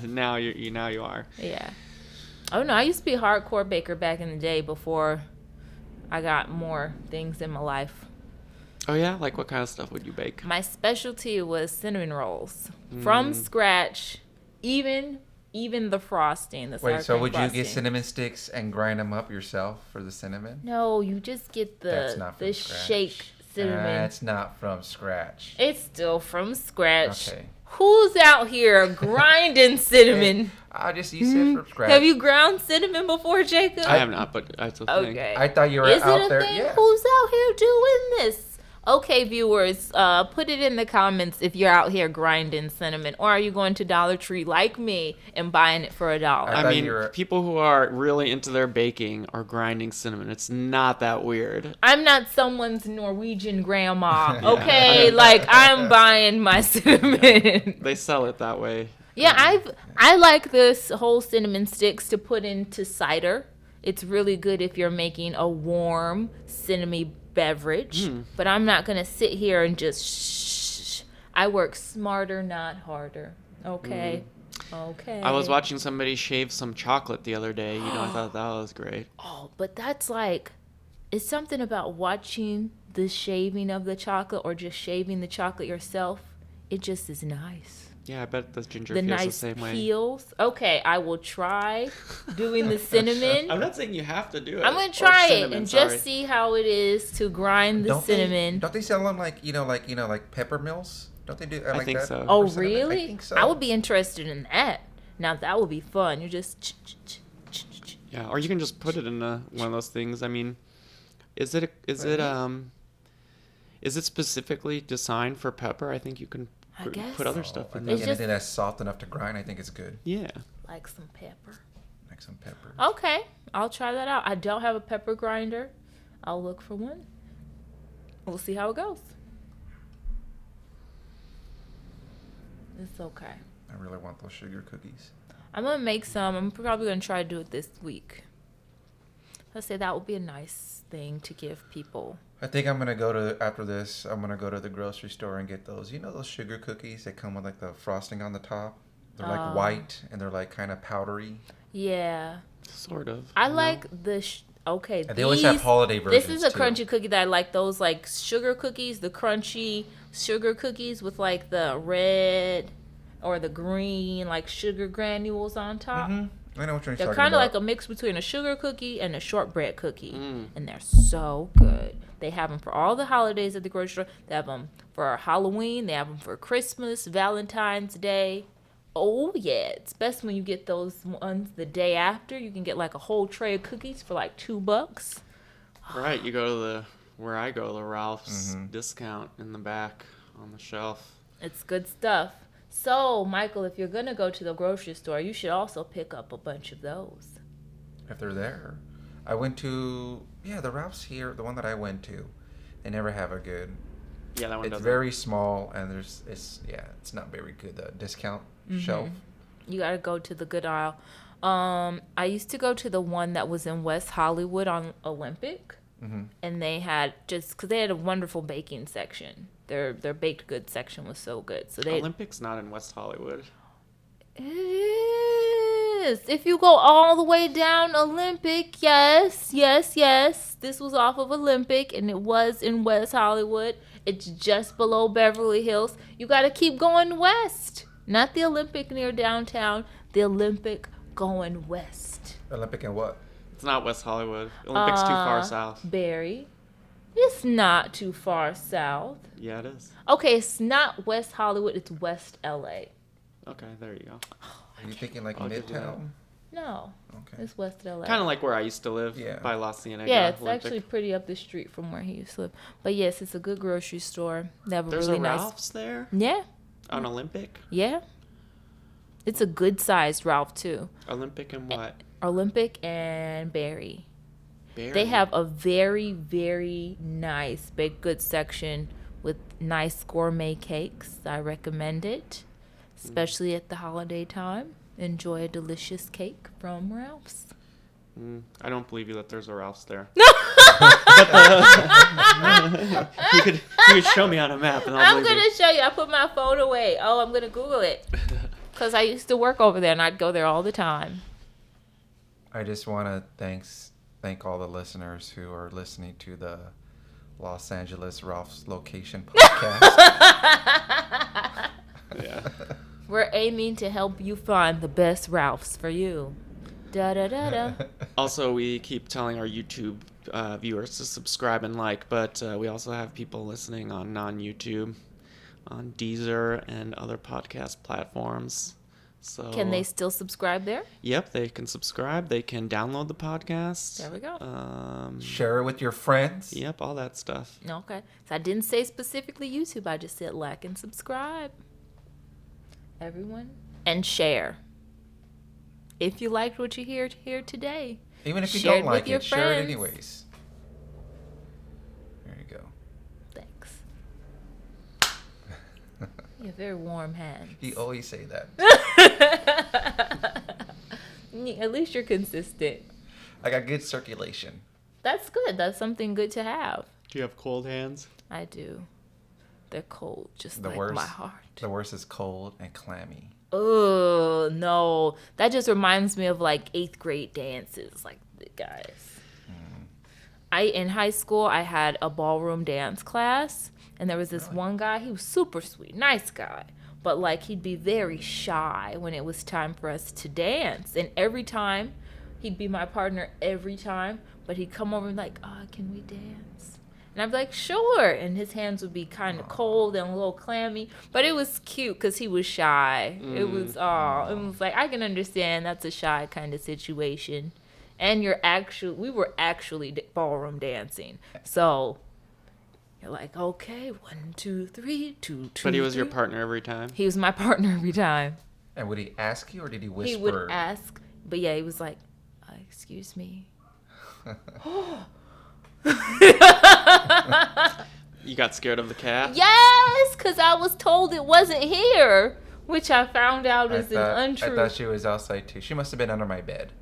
Now you are. Yeah. Oh no, I used to be a hardcore baker back in the day before I got more things in my life. Oh yeah, like what kind of stuff would you bake? My specialty was cinnamon rolls from scratch, even the frosting. The Wait, so would frosting. you get cinnamon sticks and grind them up yourself for the cinnamon? No, you just get That's not from the scratch. shake cinnamon. That's not from scratch. It's still from scratch. Okay. Who's out here grinding cinnamon? You said from scratch. Have you ground cinnamon before, Jacob? I have not, but that's a thing. Okay. I thought you were Is out it a there. thing? Yeah. Who's out here doing this? Okay, viewers, put it in the comments if you're out here grinding cinnamon, or are you going to Dollar Tree like me and buying it for $1? I mean, people who are really into their baking are grinding cinnamon. It's not that weird. I'm not someone's Norwegian grandma, okay? Like, I'm buying my cinnamon. They sell it that way. Yeah, I like this whole cinnamon sticks to put into cider. It's really good if you're making a warm cinnamon beverage. But I'm not going to sit here and just shh. I work smarter, not harder. Okay? Okay. I was watching somebody shave some chocolate the other day. I thought that was great. Oh, but that's like, it's something about watching the shaving of the chocolate or just shaving the chocolate yourself. It just is nice. Yeah, I bet the ginger The feels nice the same way. peels. Okay, I will try doing the cinnamon. I'm not saying you have to do it. I'm gonna try it and sorry. just see how it is to grind the cinnamon. Don't they sell them like pepper mills? Don't they do like that? I think so. Oh, for cinnamon? really? I think so. I would be interested in that. Now that would be fun. You just. Yeah, or you can just put it in one of those things. I mean, is it specifically designed for pepper? I think you can I guess put other so. stuff I in think there. anything that's soft enough to grind, I think it's good. Yeah. Like some pepper. Like some pepper. Okay, I'll try that out. I don't have a pepper grinder. I'll look for one. We'll see how it goes. It's okay. I really want those sugar cookies. I'm going to make some. I'm probably going to try to do it this week. Let's say that would be a nice thing to give people. I think I'm gonna go to after this. I'm gonna go to the grocery store and get those. You know those sugar cookies that come with like the frosting on the top. They're like white and they're like kind of powdery. Yeah. Sort of. I like the. Okay. And they always have holiday versions. This is a too. crunchy cookie that I like. Those like sugar cookies, the crunchy sugar cookies with like the red or the green like sugar granules on top. Mm-hmm. I know what you're They're talking kind of about. like a mix between a sugar cookie and a shortbread cookie. And they're so good. They have them for all the holidays at the grocery store. They have them for Halloween. They have them for Christmas, Valentine's Day. Oh, yeah. It's best when you get those ones the day after. You can get like a whole tray of cookies for like $2. Right. You go to where I go, the Ralph's discount in the back on the shelf. It's good stuff. So, Michael, if you're going to go to the grocery store, you should also pick up a bunch of those. If they're there. I went to, the Ralph's here, the one that I went to. They never have a good. Yeah, that one It's doesn't. very small and it's not very good. The discount shelf. You got to go to the good aisle. I used to go to the one that was in West Hollywood on Olympic. And they had because they had a wonderful baking section. Their baked goods section was so good. So Olympic's not in West Hollywood. It is. If you go all the way down Olympic, yes. This was off of Olympic, and it was in West Hollywood. It's just below Beverly Hills. You got to keep going west. Not the Olympic near downtown. The Olympic going west. Olympic and what? It's not West Hollywood. Olympic's too far south. Barry. It's not too far south. Yeah, it is. Okay, it's not West Hollywood. It's West LA. Okay, there you go. Are you thinking like I'll give you Midtown? No. Okay. It's West LA. Kind of like where I used to live Yeah. by La Cienega. Yeah, it's Olympic. actually pretty up the street from where he used to live. But yes, it's a good grocery store. They have a There's really a nice. Ralph's there Yeah, on Olympic. yeah. It's a good sized Ralph too. Olympic and what? Olympic and Barry. Barry. They have a very, very nice baked goods section with nice gourmet cakes. I recommend it, especially at the holiday time. Enjoy a delicious cake from Ralph's. I don't believe you that there's a Ralph's there. No. you could show me on a map and I'm I'll believe going to show you. I put my phone away. Oh, I'm going to Google it. Because I used to work over there, and I'd go there all the time. I just want to thank all the listeners who are listening to the Los Angeles Ralph's Location podcast. Yeah. We're aiming to help you find the best Ralphs for you. Da-da-da-da. Also, we keep telling our YouTube viewers to subscribe and like, but we also have people listening on non-YouTube, on Deezer and other podcast platforms. So Can they still subscribe there? Yep, they can subscribe. They can download the podcast. There we go. Share it with your friends. Yep, all that stuff. Okay. So I didn't say specifically YouTube. I just said like and subscribe. Everyone. And share. If you liked what you hear here today. Even if you share don't like with your it, share it friends. anyways. There you go. Thanks. You have very warm hands. He always say that. At least you're consistent. I got good circulation. That's good. That's something good to have. Do you have cold hands? I do. They're cold, just The like worst. my heart. The worst is cold and clammy. Oh, no. That just reminds me of like 8th grade dances. Like, guys. In high school, I had a ballroom dance class. And there was this one guy. He was super sweet. Nice guy. But like, he'd be very shy when it was time for us to dance. And every time, he'd be my partner every time. But he'd come over and like, can we dance? And I'd be like, sure. And his hands would be kind of cold and a little clammy. But it was cute because he was shy. It was like, I can understand that's a shy kind of situation. And we were actually ballroom dancing. So you're like, okay, 1, 2, 3, 2, 2. But he was your 3. partner every time? He was my partner every time. And would he ask you or did he whisper? He would ask. But yeah, he was like, excuse me. You got scared of the cat? Yes, because I was told it wasn't here, which I found out is an I untruth. thought she was outside too. She must have been under my bed.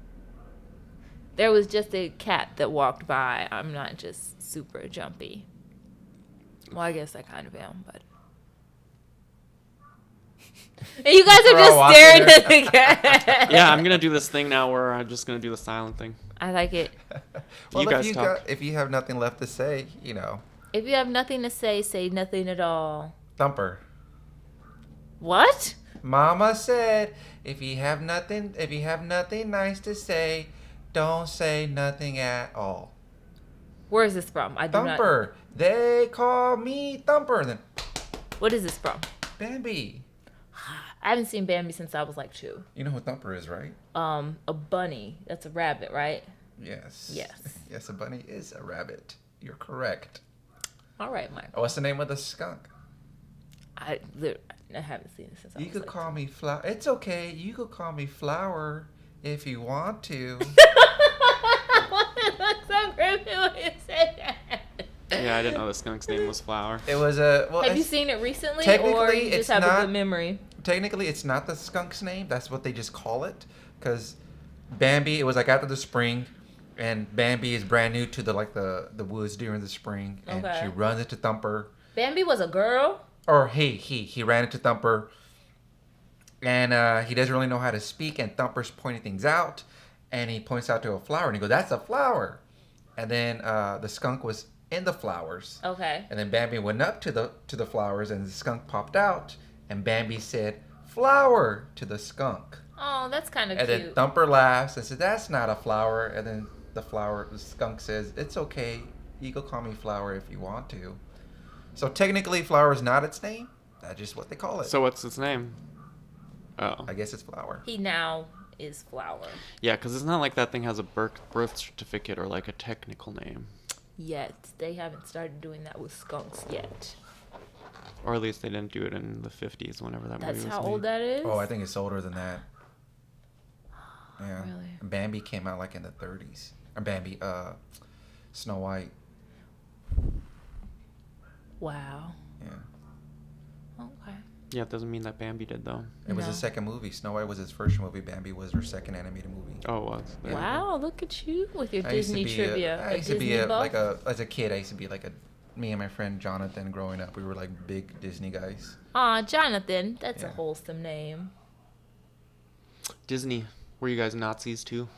There was just a cat that walked by. I'm not just super jumpy. Well, I guess I kind of am, but. And you guys are We're all just staring watching at the cat. Yeah, I'm going to do this thing now where I'm just going to do the silent thing. I like it. Well, You guys talk. if you have nothing left to say, If you have nothing to say nothing at all. Thumper. What? Mama said, if you have nothing nice to say, don't say nothing at all. Where is this from? I do Thumper. They call me Thumper. Then not. What is this from? Bambi. I haven't seen Bambi since I was like 2. You know who Thumper is, right? A bunny. That's a rabbit, right? Yes. Yes. Yes, a bunny is a rabbit. You're correct. All right, Michael. What's the name of the skunk? I haven't seen it since I was You could like call me Flower. It's okay. You could call me Flower if you want to. That's so creepy when you say that. Yeah, I didn't know the skunk's name was Flower. It was a. Well, Have you seen it recently, or technically, you just it's have a not- good memory? Technically, it's not the skunk's name. That's what they just call it. Because Bambi, it was like after the spring, and Bambi is brand new to the woods during the spring, and Okay. she runs into Thumper. Bambi was a girl. Or he ran into Thumper, and he doesn't really know how to speak, and Thumper's pointing things out, and he points out to a flower, and he goes, "That's a flower," and then the skunk was in the flowers, Okay. and then Bambi went up to the flowers, and the skunk popped out, and Bambi said, "Flower" to the skunk, Oh, that's kind of and cute. then Thumper laughs and said, "That's not a flower," and then the skunk says, "It's okay, you can call me Flower if you want to." So technically, Flower is not its name. That's just what they call it. So what's its name? Oh. I guess it's Flower. He now is Flower. Yeah, because it's not like that thing has a birth certificate or like a technical name. Yet. They haven't started doing that with skunks yet. Or at least they didn't do it in the 50s whenever that That's movie was how made. old that is? Oh, I think it's older than that. Yeah. Really? Bambi came out like in the 30s. Or Bambi, Snow White. Wow. Yeah. Okay. Yeah, it doesn't mean that Bambi did though. It was No. his second movie. Snow White was his first movie. Bambi was her second animated movie. Oh, it was. There you go. Wow, look at you with your I used to Disney be trivia. I used to be Disney buff? as a kid, I used to be me and my friend Jonathan growing up, we were like big Disney guys. Aw, Jonathan. That's a Yeah. wholesome name. Disney, were you guys Nazis too?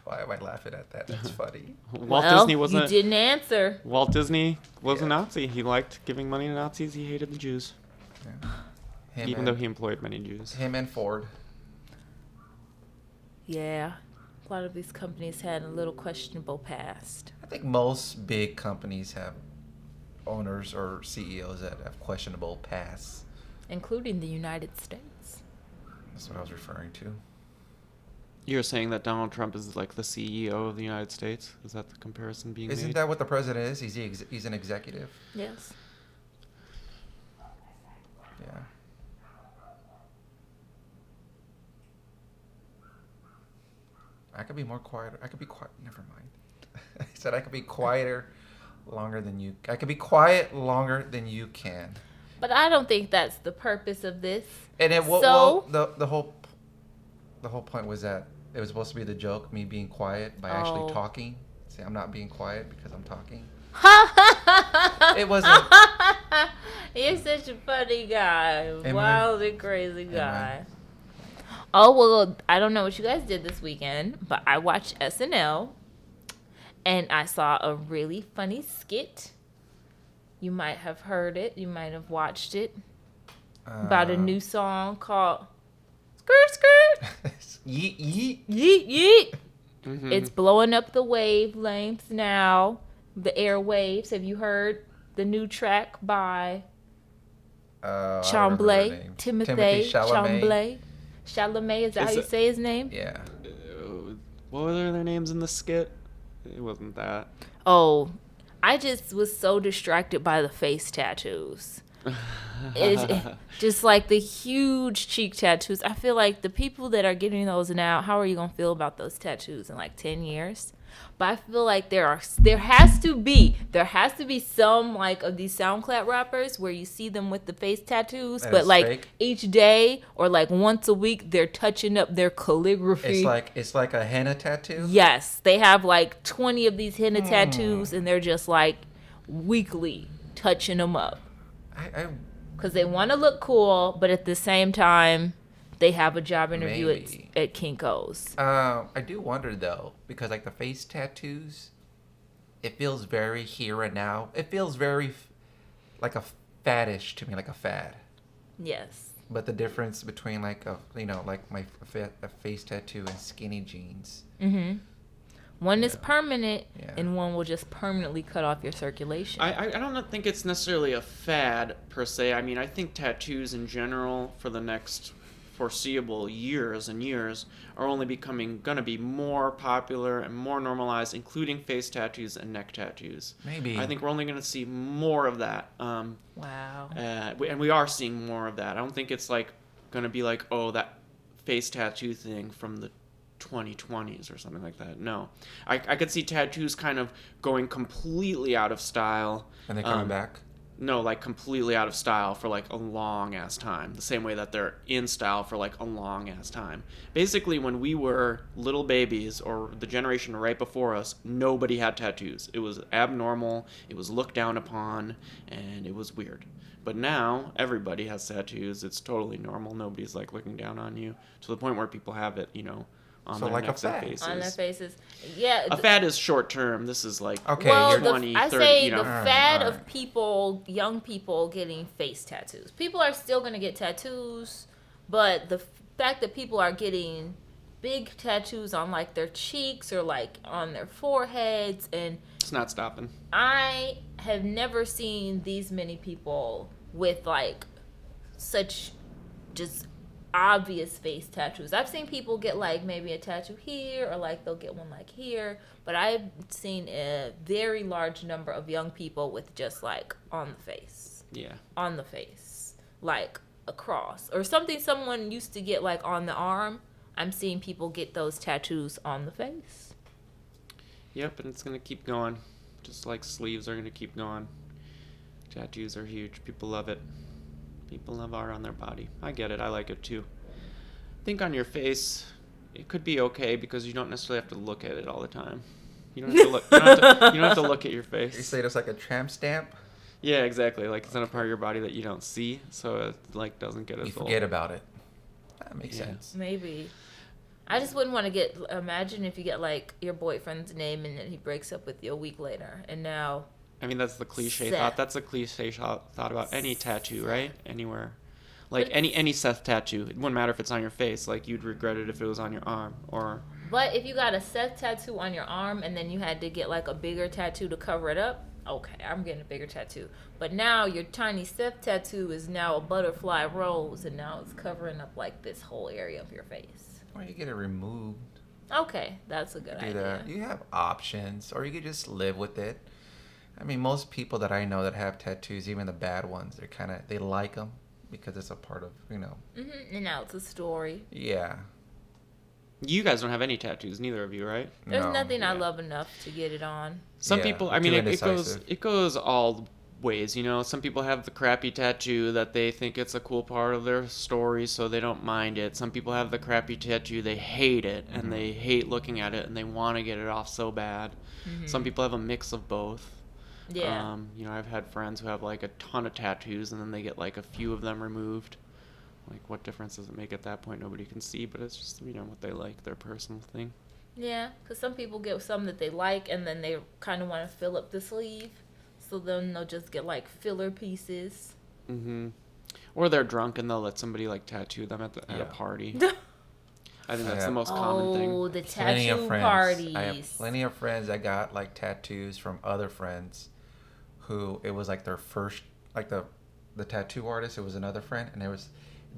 Why am I laughing at that? That's funny. Walt Well, Disney wasn't. You didn't answer. Walt Disney was a Yeah. Nazi. He liked giving money to Nazis. He hated the Jews, Yeah. even though he employed many Jews. Him and Ford. Yeah. A lot of these companies had a little questionable past. I think most big companies have owners or CEOs that have questionable pasts. Including the United States. That's what I was referring to. You're saying that Donald Trump is like the CEO of the United States? Is that the comparison being Isn't made? that what the president is? He's an executive. Yes. Yeah. I could be more quiet. I could be quiet. Never mind. I said I could be quieter longer than you. I could be quiet longer than you can. But I don't think that's the purpose of this. And it So- the whole point was that it was supposed to be the joke, me being quiet by Oh. actually talking. See, I'm not being quiet because I'm talking. It It wasn't. You're such a funny guy. I? Wild and crazy Am guy. Oh, well, I don't know what you guys did this weekend, but I watched SNL and I saw a really funny skit. You might have heard it. You might have watched it. About a new song called Skirt Skirt. Yeet yeet. Yeet Yeet. Mhm. It's blowing up the wavelengths now. The airwaves. Have you heard the new track by I don't remember her Chambly? name. Timothy Chalamet. Chambly. Chalamet, is that how Is you it- say his name? Yeah. What were their names in the skit? It wasn't that. Oh, I just was so distracted by the face tattoos. It's just like the huge cheek tattoos. I feel like the people that are getting those now, how are you going to feel about those tattoos in like 10 years? But I feel like there has to be some like of these SoundCloud rappers where you see them with the face tattoos, That but is like fake. each day or like once a week they're touching up their calligraphy. It's like a henna tattoo. Yes, they have like 20 of these henna Hmm. tattoos and they're just like weekly touching them up I because they want to look cool, but at the same time they have a job interview Maybe. at Kinko's. I do wonder though, because like the face tattoos, it feels very here and now. It feels very like a faddish to me, like a fad. Yes. But the difference between like like a face tattoo and skinny jeans. Mm-hmm. One is Yeah. permanent, Yeah. and one will just permanently cut off your circulation. I don't think it's necessarily a fad per se. I mean, I think tattoos in general for the next foreseeable years and years are only gonna be more popular and more normalized, including face tattoos and neck tattoos. Maybe. I think we're only gonna see more of that. Wow. And we are seeing more of that. I don't think it's like gonna be like, oh, that face tattoo thing from the 2020s or something like that. No, I could see tattoos kind of going completely out of style. And they coming back. No, like completely out of style for like a long ass time. The same way that they're in style for like a long ass time. Basically, when we were little babies or the generation right before us, nobody had tattoos. It was abnormal, it was looked down upon, and it was weird. But now everybody has tattoos. It's totally normal. Nobody's like looking down on you to the point where people have it, on So their like a necks and fad. faces. On their faces. Yeah. A fad is short term. This is like Okay, Well, you're 20, I 30, say you know. the Alright, fad alright. of people, young people getting face tattoos. People are still going to get tattoos, but the fact that people are getting big tattoos on like their cheeks or like on their foreheads, and It's not stopping. I have never seen these many people with like such just obvious face tattoos. I've seen people get like maybe a tattoo here or like they'll get one like here, but I've seen a very large number of young people with just like on the face, like a cross or something someone used to get like on the arm. I'm seeing people get those tattoos on the face. Yep, and it's gonna keep going. Just like sleeves are gonna keep going. Tattoos are huge. People love it. People love art on their body. I get it. I like it too. I think on your face, it could be okay because you don't necessarily have to look at it all the time. You don't have to look. You don't have to look at your You face. say it's like a tramp stamp. Yeah, exactly. Like it's not a part of your body that you don't see, so it like doesn't get as You old. forget about it. That makes Yeah. sense. Maybe. I just wouldn't want to imagine if you get like your boyfriend's name and then he breaks up with you a week later and now. I mean, that's the cliche Seth. thought. That's a cliche thought about any tattoo, right? Anywhere. Like But any Seth tattoo. It wouldn't matter if it's on your face. Like you'd regret it if it was on your arm or. But if you got a Seth tattoo on your arm and then you had to get like a bigger tattoo to cover it up, okay, I'm getting a bigger tattoo. But now your tiny Seth tattoo is now a butterfly rose and now it's covering up like this whole area of your face. Or you get it removed. Okay, that's a good Do idea. that. You have options, or you could just live with it. I mean, most people that I know that have tattoos, even the bad ones, they like them because it's a part of, And now it's a story. Yeah. You guys don't have any tattoos, neither of you, right? There's No. nothing I Yeah. love enough to get it on. Some Yeah, people, I too mean, it goes indecisive. it goes all ways, you know. Some people have the crappy tattoo that they think it's a cool part of their story, so they don't mind it. Some people have the crappy tattoo, they hate it, and they hate looking at it, and they want to get it off so bad. Some people have a mix of both. Yeah. You know, I've had friends who have like a ton of tattoos, and then they get like a few of them removed. Like, what difference does it make at that point? Nobody can see, but it's just, you know, what they like, their personal thing. Yeah, because some people get some that they like and then they kind of want to fill up the sleeve. So then they'll just get like filler pieces. Or they're drunk and they'll let somebody like tattoo them at a Yeah. party. I think that's Yeah. the most common thing. Oh, the Plenty of tattoo friends. parties. I have plenty of friends that got like tattoos from other friends who it was like their first, like the tattoo artist, it was another friend, and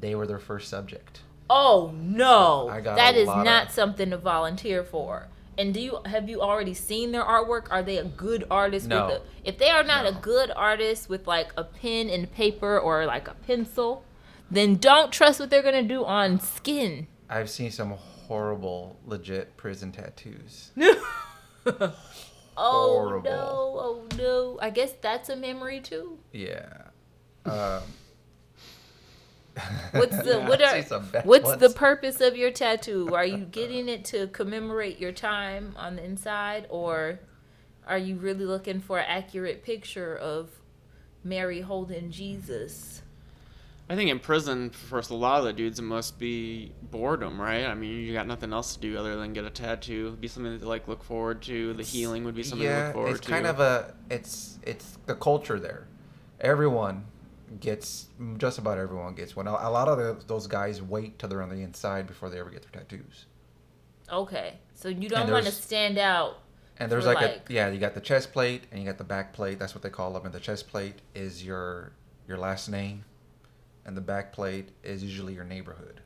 they were their first subject. Oh no, I got that a is lot not of- something to volunteer for. And have you already seen their artwork? Are they a good artist? No. If they are not a No. good artist with like a pen and paper or like a pencil, then don't trust what they're gonna do on skin. I've seen some horrible, legit prison tattoos. Oh Horrible. no, oh no. I guess that's a memory too. Yeah. What's the Yeah, what I've are seen some bad what's the ones. purpose of your tattoo? Are you getting it to commemorate your time on the inside, or are you really looking for an accurate picture of Mary holding Jesus? I think in prison, for a lot of the dudes, it must be boredom, right? I mean, you got nothing else to do other than get a tattoo. It'd be something to like look forward to. The healing would be something to Yeah, look forward it's to. kind of it's the culture there. Everyone gets, just about everyone gets one. A lot of those guys wait till they're on the inside before they ever get their tattoos. Okay, so you don't And want to there's- stand out. And there's For, like you got the chest plate and you got the back plate. That's what they call them. And the chest plate is your last name, and the back plate is usually your neighborhood.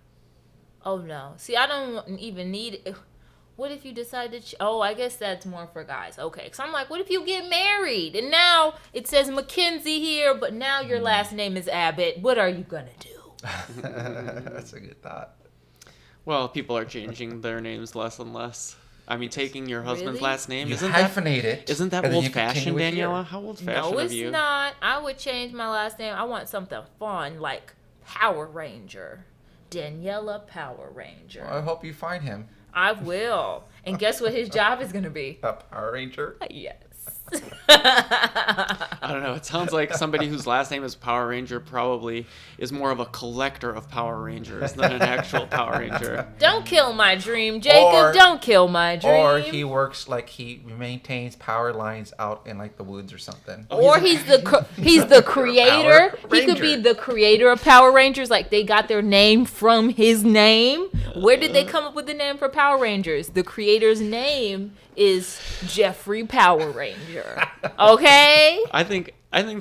Oh no, see, I don't even need it. What if you decide to? Oh, I guess that's more for guys. Okay, because I'm like, what if you get married and now it says Mackenzie here, but now your last name is Abbott? What are you gonna do? That's a good thought. Well, people are changing their names less and less. I mean, taking your husband's Really? last name You isn't hyphenate it. isn't that and then you old fashioned, continue with Daniela? here. How old fashioned No, of it's you? not. I would change my last name. I want something fun, like Power Ranger. Daniela Power Ranger. Well, I hope you find him. I will. And guess what his job is gonna be? A Power Ranger. Yes. I don't know. It sounds like somebody whose last name is Power Ranger probably is more of a collector of Power Rangers than an actual Power Ranger. Don't kill my dream, Jacob. Or- Don't kill my dream. Or he works like he maintains power lines out in like the woods or something. Or he's the creator. Power He could be Ranger. the creator of Power Rangers. Like they got their name from his name. Where did they come up with the name for Power Rangers? The creator's name is Jeffrey Power Ranger. Okay. I think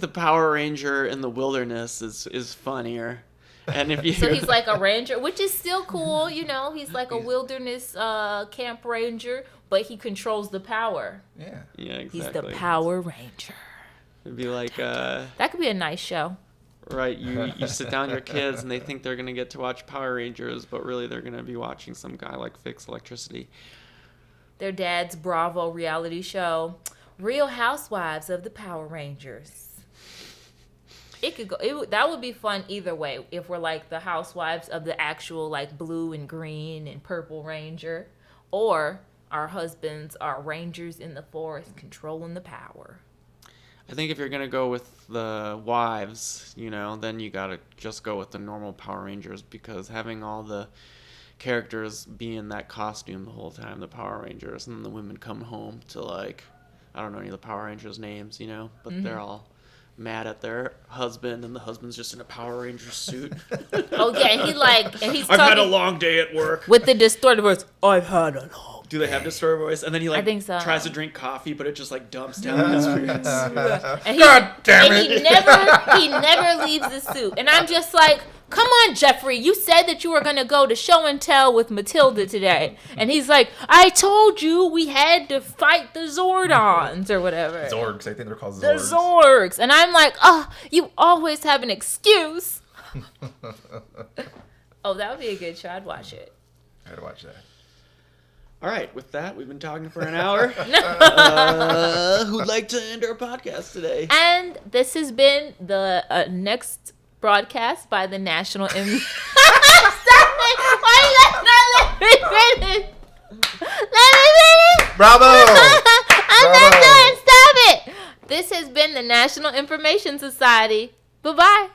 the Power Ranger in the wilderness is funnier. And if you So he's like a ranger, which is still cool. You know, he's like a wilderness camp ranger, but he controls the power. Yeah. yeah, exactly. He's the Power Ranger. It'd be like That could be a nice show. right, you sit down your kids and they think they're gonna get to watch Power Rangers, but really they're gonna be watching some guy like fix electricity. Their dad's Bravo reality show, Real Housewives of the Power Rangers. It could go. That would be fun either way. If we're like the housewives of the actual like blue and green and purple ranger, or our husbands are rangers in the forest controlling the power. I think if you're gonna go with the wives, then you gotta just go with the normal Power Rangers, because having all the characters be in that costume the whole time, the Power Rangers, and then the women come home to, like, I don't know any of the Power Rangers names, but they're all mad at their husband, and the husband's just in a Power Ranger suit. Oh yeah, and he's I've had a talking long day at work. with the distorted voice. I've had a long. Do they have distorted voice? And then he I think so. tries to drink coffee, but it just dumps down his face. And God damn and it! he never leaves the suit. And I'm just like, come on, Jeffrey. You said that you were gonna go to show and tell with Matilda today, and he's like, I told you we had to fight the Zordons or whatever. Zorgs, I think they're called The Zorgs. Zorgs. And I'm like, oh, you always have an excuse. Oh, that would be a good show. I'd watch it. I gotta watch that. All right, with that, we've been talking for an hour. Who'd like to end our podcast today? And this has been the next broadcast by the National Stop it! Why you not let me finish? Let me finish! Bravo! I'm not done. Stop it! This has been the National Information Society. Bye-bye.